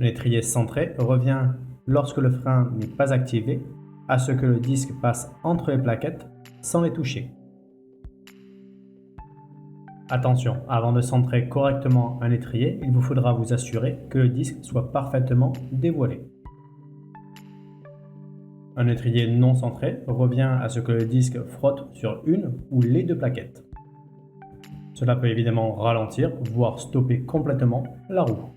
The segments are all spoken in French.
L'étrier centré revient lorsque le frein n'est pas activé, à ce que le disque passe entre les plaquettes sans les toucher. Attention, avant de centrer correctement un étrier, il vous faudra vous assurer que le disque soit parfaitement dévoilé. Un étrier non centré revient à ce que le disque frotte sur une ou les deux plaquettes. Cela peut évidemment ralentir, voire stopper complètement la roue.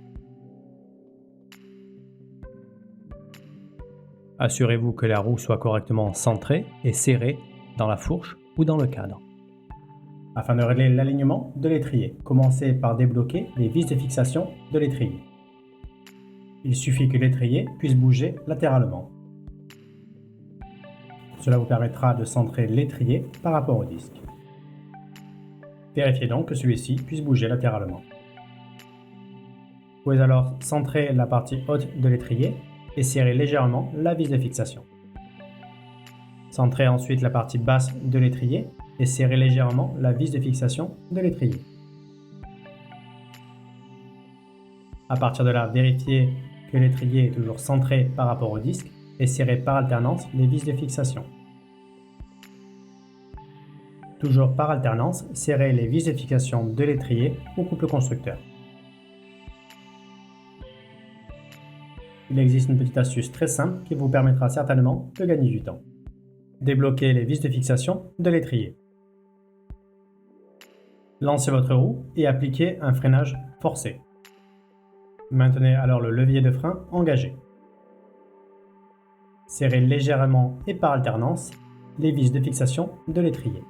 Assurez-vous que la roue soit correctement centrée et serrée dans la fourche ou dans le cadre. Afin de régler l'alignement de l'étrier, commencez par débloquer les vis de fixation de l'étrier. Il suffit que l'étrier puisse bouger latéralement. Cela vous permettra de centrer l'étrier par rapport au disque. Vérifiez donc que celui-ci puisse bouger latéralement. Vous pouvez alors centrer la partie haute de l'étrier et serrer légèrement la vis de fixation. Centrez ensuite la partie basse de l'étrier et serrez légèrement la vis de fixation de l'étrier. À partir de là, vérifiez que l'étrier est toujours centré par rapport au disque et serrez par alternance les vis de fixation. Toujours par alternance, serrez les vis de fixation de l'étrier au couple constructeur. Il existe une petite astuce très simple qui vous permettra certainement de gagner du temps. Débloquez les vis de fixation de l'étrier. Lancez votre roue et appliquez un freinage forcé. Maintenez alors le levier de frein engagé. Serrez légèrement et par alternance les vis de fixation de l'étrier.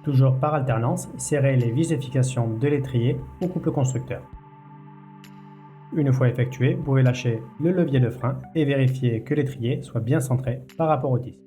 Toujours par alternance, serrez les vis de fixation de l'étrier au couple constructeur. Une fois effectué, vous pouvez lâcher le levier de frein et vérifier que l'étrier soit bien centré par rapport au disque.